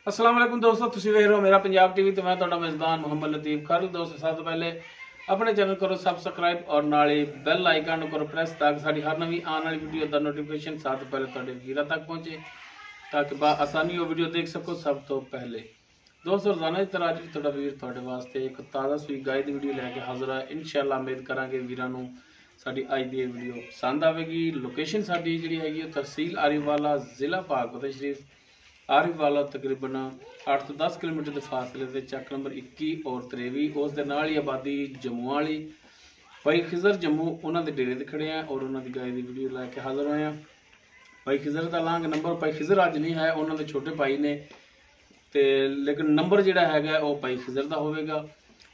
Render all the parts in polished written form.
अस्सलाम वालेकुम दोस्तों, तुसीं वेख रहे हो मेरा पंजाब टीवी तो मैं तुहाडा मेज़बान मोहम्मद लतीफ़ खालिद। दोस्तों, सब तो पहले अपने चैनल करो सबसक्राइब और नाल ही बैल आइकन करो प्रेस ताकि साडी हर नवी आने वाली वीडियो का नोटिफिकेशन सब तो पहले तुहाडे वीरां तक पहुंचे ताकि आसानी वो वीडियो देख सको सब तो पहले। दोस्तों, रोजाना की तरह अज भी तुहाडा वीर तुहाडे वास्ते एक ताज़ा सूई गाय की वीडियो लैके हाजिर है। इंशाअल्लाह उम्मीद करांगे वीरां नूं साडी अज दी वीडियो पसंद आवेगी। लोकेशन साडी जिहड़ी हैगी तहसील आरीवाला, जिला पाकपत शरीफ आरीवाला, तकरीबन 8 तो 10 किलोमीटर के फासले से चक नंबर 21 और 23 उस दे नाल ही आबादी जम्मू वाली। भाई खिजर जम्मू उन्होंने डेरे ते खड़े हैं और उन्होंने गाय की वीडियो लैके हाजिर होए हैं। भाई खिजर का लांग नंबर भाई खिजर अज नहीं है, उन्होंने छोटे भाई ने तो लेकिन नंबर जोड़ा है वह भाई खिजर का होगा।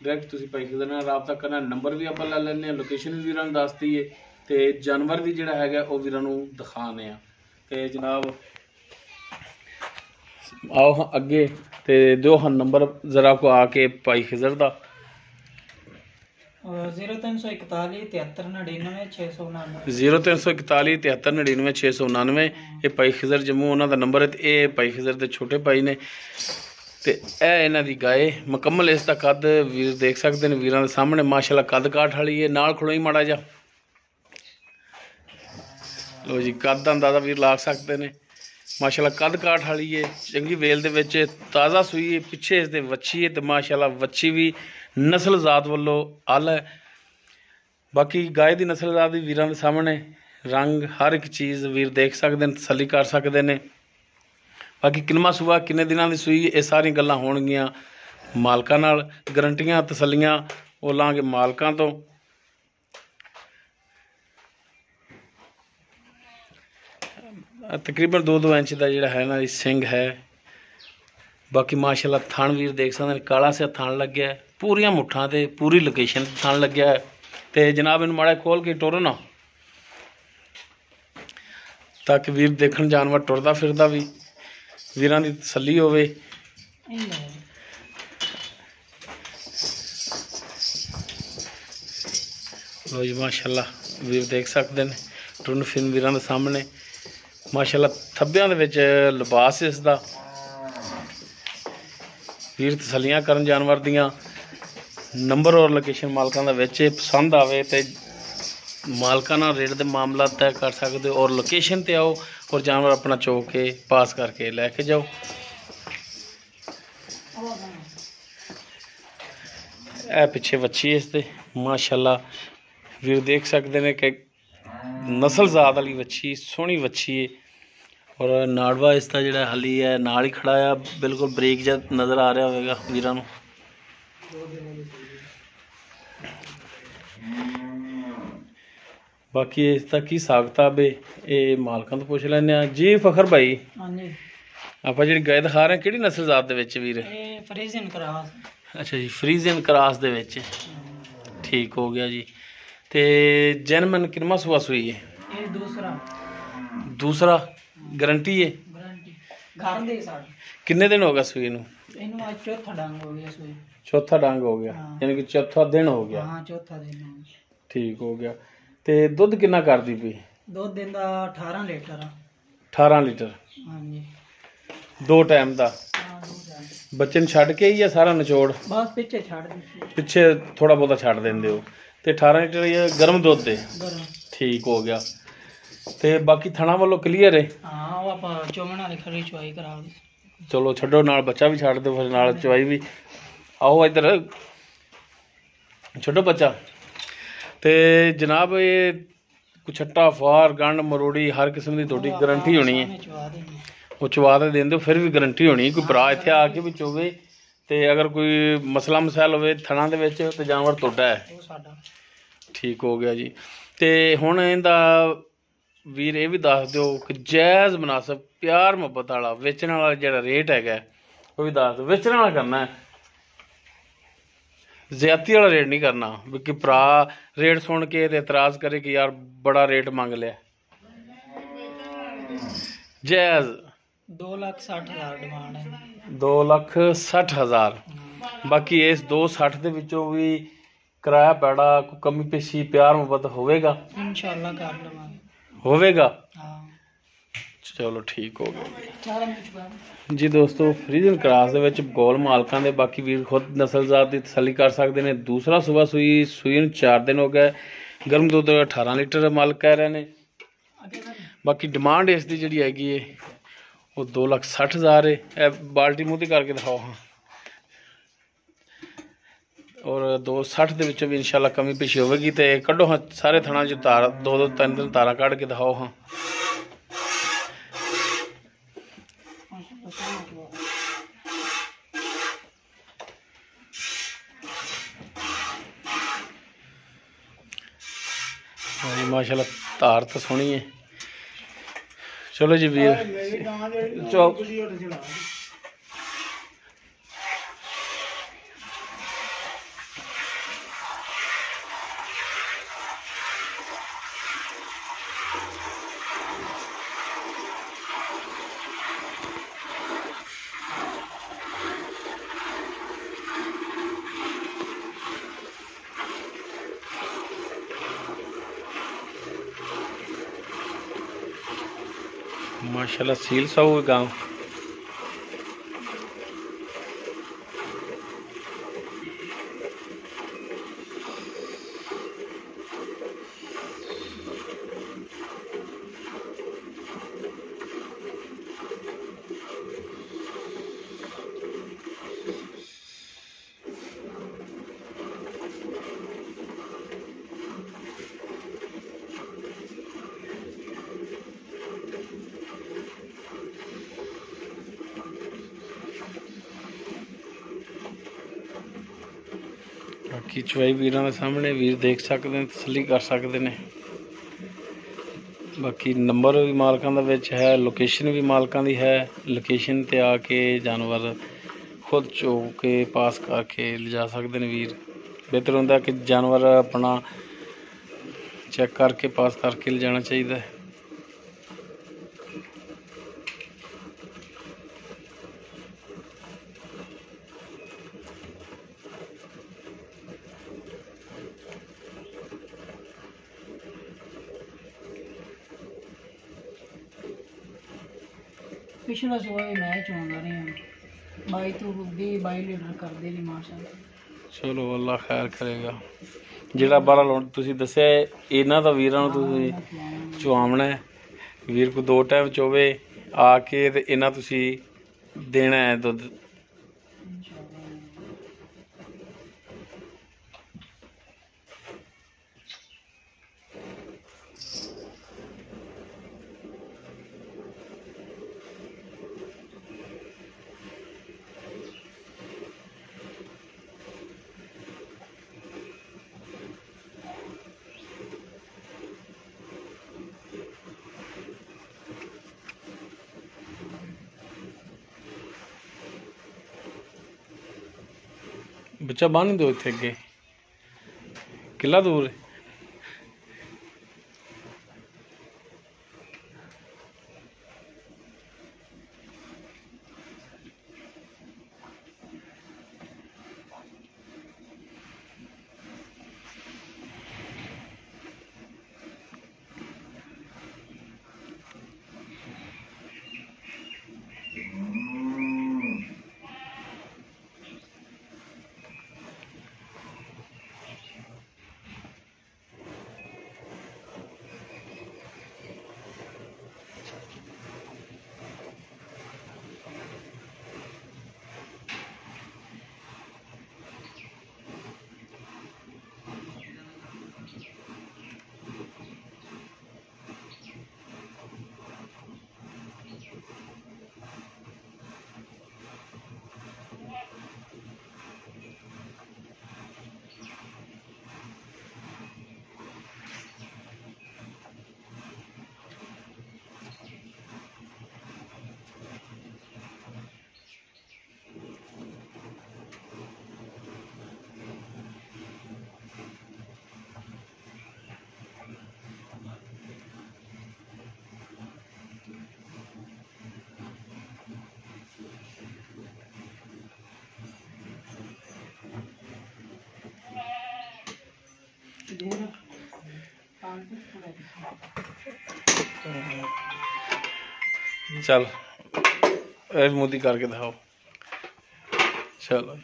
डायरैक्ट तुम भाई खिजर नाल राबता करना, नंबर भी आप लै लें, लोकेशन भी वीरां दस दी है तो जानवर भी जोड़ा है वह वीरां नूं दिखाने तो जनाब आओ अगे तो दो हाँ नंबर जरा को आके भाई खिजर का 0341 7399 699 0341 7399 699 ये भाई खिजर जम्मू उन्होंने नंबर है। ये भाई खिजर के छोटे भाई ने तो यह इन्हों की गाय मुकम्मल इसका कद वीर देख सकते हैं वीरां के सामने माशाल्लाह कद काठ वाली है। नाल खड़ोई माड़ा जा लो जी कद का अंदाजा वीर ला सकते हैं। माशाल्लाह कद काठ वाली है, चंगी वेल दे विच ताज़ा सूई है, पिछे इसके वच्छी है तो माशाल्लाह वच्छी भी नस्ल जात वालों अल है। बाकी गाय की नस्ल जात भी वीरां दे सामने रंग हर एक चीज़ वीर देख सकते हैं, तसली कर सकते हैं। बाकी किनवा सूआ किन्ने दिनां दी सूई ये सारी गल्लां होणगियां मालकां नाल, गारंटियां तसलियां वो लांगे मालकां तो। तकरीबन 2-2 इंच का जोड़ा है ना सिंग है। बाकी माशाल्लाह थान वीर देख सकते हैं काला से थान लग्या है, पूरिया मुठा तो पूरी लोकेशन थान लग्या है। तो जनाब इन माड़ा खोल के टुरो ना ताकि वीर देखन जानवर टुरदा फिरदा भी वीरां दी तसल्ली होवे। लो जी माशाल्लाह वीर देख सकते हैं टुरन फिरन वीरां दे सामने माशाल्लाह थब्बियां दे विच लिबास इसदा वीर तसलियां करन जानवर दियां। नंबर और लोकेशन मालकां दा विच पसंद आवे तो मालकां नाल रेट दे मामला तय कर सकते हो और लोकेशन ते आओ और जानवर अपना चो के पास करके लैके जाओ। ए पिछे वच्छी इसते माशाल्लाह वीर देख सकते हैं कि नस्ल जात वाली वच्छी सोहनी वच्छी है और नाड़वा इसका जोड़ा हली है नाल ही खड़ा है, बिल्कुल ब्रेक जा नज़र आ रहा होगा वीरां नूं। बाकी इसका की हिसाब किताब है ये मालकां तो पुछ लैने जी। फखर भाई आप जी गाय दिखा रहे हैं किहड़ी नस्ल जात दे विच वीर? Friesian cross. अच्छा जी फ्रीजियन क्रॉस दे विच ठीक हो गया जी। ते जैनमन किनवा सूआ सूई है? ये दूसरा गारंटी है? घर दे साड किन्ने दिन हो गया सूई नूं? इनू आज चौथा डांग हो गया सूई। चौथा डांग हो गया यानी कि चौथा दिन हो गया। हां चौथा दिन हो गया ठीक हो गया। ते दुध किन्ना करदी पई? दुध दिंदा 18 लीटर। 18 लीटर? हां जी। दो टाइम दा? हां दो टाइम। बच्चन छड़ के ही या सारा निचोड़? बस पीछे छड़ दी, पिछे थोड़ा बहुत छड़ देंदे हो ते 18 लीटर ये गर्म दुध दे? गर्म। ठीक हो गया। ते बाकी थणा वालों क्लीयर है? हां वो आप चोमण वाली खरी चवाई करा दी। चलो छड्डो नाल बच्चा भी छड़ दो फिर नाल चवाई भी। आओ इधर छोटो बच्चा ते जनाब ये कुछट्टा फार गंड मरोड़ी हर किस्म की थोड़ी गारंटी होनी है? वो चवा तो देंदे फिर भी गारंटी होनी कोई भरा इत्थे आके भी चोवे तो अगर कोई मसला मसैल हो थणा दे विच ते जानवर तोड़ा है? ठीक हो गया जी। तो हुण इहदा वीर ये भी दस दो कि जायज़ मुनासिब प्यार मुहब्बत वाला वेचण वाला जिहड़ा रेट है वो भी दस दो। वेचण वाला करना है, ज्यादती वाला रेट नहीं करना कि भरा रेट सुन के एतराज़ करे कि यार बड़ा रेट मंग लिया। जायज़ 2,60,000 डिमांड है। 2,60,000। बाकी इस 2,60 दे विचों भी किराया पैड़ा कोई कमी पेशी प्यार मुहब्बत होवेगा? इंशाअल्लाह कर लवांगे। होवेगा? हां चलो ठीक हो गया ਚਾਰਾਂ ਵਿੱਚ ਬਾਅਦ ਜੀ ਦੋਸਤੋ। ਫਰੀਜ਼ਨ ਕਰਾਸ ਦੇ ਵਿੱਚ ਗੋਲ ਮਾਲਕਾਂ ਦੇ, ਬਾਕੀ ਵੀਰ ਖੁਦ ਨਸਲਜ਼ਾਤ ਦੀ ਤਸੱਲੀ ਕਰ ਸਕਦੇ ਨੇ। ਦੂਸਰਾ ਸੂਬਾ ਸੂਈ ਨੂੰ 4 ਦਿਨ ਹੋ ਗਏ। ਗਰਮ ਦੁੱਧ 18 ਲੀਟਰ ਮਾਲਕ ਕਹਿ ਰਹੇ ਨੇ। ਬਾਕੀ ਡਿਮਾਂਡ ਇਸ ਦੀ ਜਿਹੜੀ ਹੈਗੀ ਹੈ ਉਹ 2,60,000 ਹੈ। ਇਹ ਬਾਲਟੀ ਮੂੰਹ ਤੇ ਕਰਕੇ ਦਿਖਾਓ ਹਾਂ। ਔਰ 2,60 ਦੇ ਵਿੱਚੋਂ ਵੀ ਇਨਸ਼ਾਅੱਲਾ ਕਮੀ ਪੇਸ਼ੀ ਹੋਵੇਗੀ। ਤੇ ਕੱਢੋ ਹਾਂ ਸਾਰੇ ਥਣਾ 'ਚ ਤਾਰ, 2-3 ਤਾਰਾਂ ਕੱਢ ਕੇ ਦਿਖਾਓ ਹਾਂ। माशाल्लाह धार तो सोहनी है। चलो जी वीर माशाल्लाह सील सा हुआ गाँव। बाकी चुवाई वीरों के सामने वीर देख सकते हैं, तसली कर सकते हैं। बाकी नंबर भी मालकों का विच है, लोकेशन भी मालकों की है। लोकेशन ते आके जानवर खुद चो के पास करके ले जा सकते हैं वीर। बेहतर होंदा कि जानवर अपना चेक करके पास करके ले जाना चाहिए। ਪਿਛਲਾ ਸੋਆ ਵੀ ਮੈਂ ਚਾਹੁੰਦਾ ਰਹੀ ਹਾਂ 22 ਤੋਂ 22 ਲੀਟਰ ਕਰਦੇ ਨੇ ਮਾਸ਼ਾਅੱਲਾ। चलो अल्लाह खैर करेगा। ਜਿਹੜਾ ਬਾਰਾ ਲੋਨ ਤੁਸੀਂ ਦੱਸਿਆ ਇਹਨਾਂ ਦਾ ਵੀਰਾਂ ਨੂੰ ਤੁਸੀਂ ਚੁਆਵਣਾ ਹੈ। ਵੀਰ ਕੋ 2 ਟਾਈਮ ਚੋਵੇ ਆ ਕੇ ਤੇ ਇਹਨਾਂ ਤੁਸੀਂ ਦੇਣਾ ਹੈ ਦੁੱਧ। बच्चा बांध दो इतने अगे किला दूर है। चल मोदी करके दिखाओ। चलो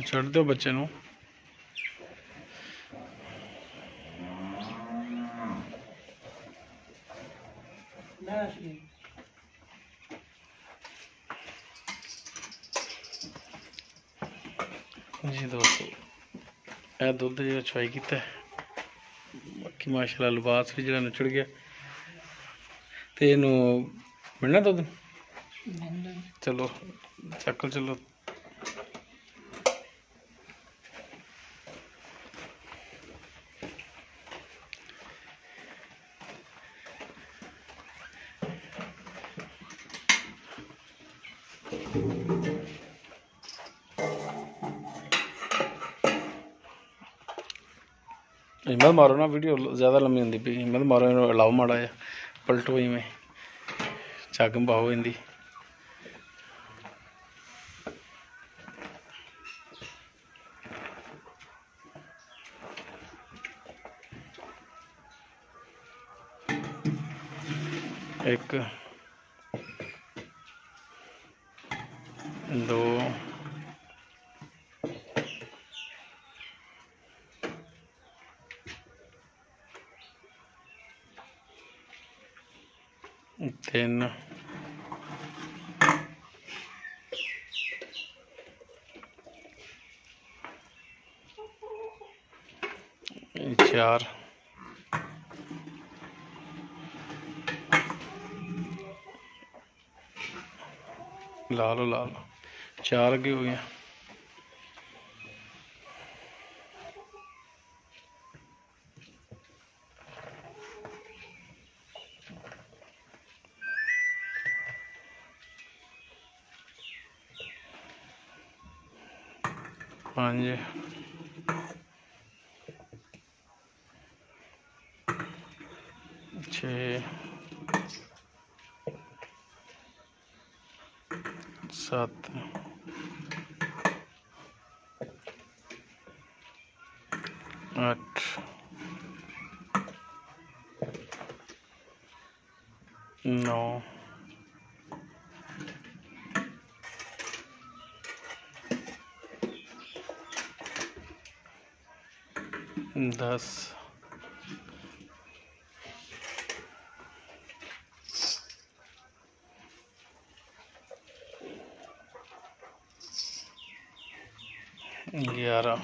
छड़ दो बच्चे नू। जी दोस्तों यह दुध जो छुआई किया बाकी माशाल्लाह लिबास भी जो नचड़ गया तो इनू मिलना दुध। चलो चक्कर चलो। हिम्मत मारो ना, वीडियो ज़्यादा लंबी होंगी पी। हिम्मत मारो, इन्होंने अलाओ माड़ा है पलटो ही में चग पाओ इंदी। एक दो तीन चार ला लो चार अगे हो गया। पाँच छः सात आठ नौ 10 11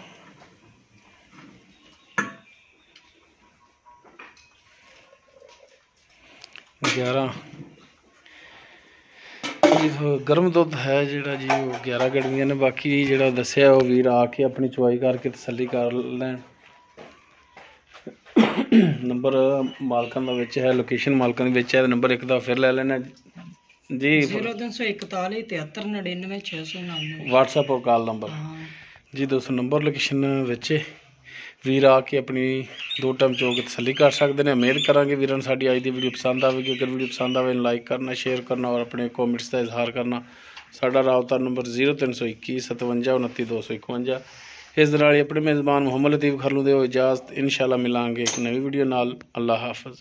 ਗਰਮ ਦੁੱਧ ਹੈ ਜਿਹੜਾ ਜੀ ਉਹ 11 ਗੜਵੀਆਂ ਨੇ। ਬਾਕੀ ਜਿਹੜਾ ਦੱਸਿਆ ਉਹ ਵੀਰ ਆ ਕੇ ਆਪਣੀ ਚੁਆਈ ਕਰਕੇ ਤਸੱਲੀ ਕਰ ਲੈਣ। ਨੰਬਰ ਮਾਲਕਾਂ ਦਾ ਵਿੱਚ ਹੈ, ਲੋਕੇਸ਼ਨ ਮਾਲਕਾਂ ਦੇ ਵਿੱਚ ਹੈ। ਨੰਬਰ ਇੱਕ ਦਾ ਫਿਰ ਲੈ ਲੈਣਾ ਜੀ, 0341 7399 699 WhatsApp और कॉल नंबर जी। दोस्तों नंबर लोकेशन ਵਿੱਚ ਵੀਰ ਆ ਕੇ ਆਪਣੀ 2 ਟਾਈਮ ਚੋ ਕੇ ਤਸੱਲੀ ਕਰ ਸਕਦੇ ਨੇ। ਉਮੀਦ ਕਰਾਂਗੇ ਵੀਰਾਂ ਨੂੰ ਸਾਡੀ ਅੱਜ ਦੀ ਵੀਡੀਓ ਪਸੰਦ ਆਵੇਗੀ। ਅਗਰ ਵੀਡੀਓ ਪਸੰਦ ਆਵੇ ਲਾਈਕ ਕਰਨਾ, ਸ਼ੇਅਰ ਕਰਨਾ ਔਰ ਆਪਣੇ ਕਮੈਂਟਸ ਦਾ ਇਜ਼ਹਾਰ ਕਰਨਾ। ਸਾਡਾ ਰਾਬਤਾ ਨੰਬਰ 0321 57 29 251। ਇਸ ਦੇ ਨਾਲ ਹੀ ਆਪਣੇ ਮੇਜ਼ਬਾਨ ਮੁਹੰਮਦ ਲਤੀਫ ਖਰਲੂ ਦੇ ਇਜਾਜ਼ਤ। ਇਨਸ਼ਾਅੱਲਾ ਮਿਲਾਂਗੇ ਇੱਕ ਨਵੀਂ ਵੀਡੀਓ ਨਾਲ। ਅੱਲਾ ਹਾਫਿਜ਼।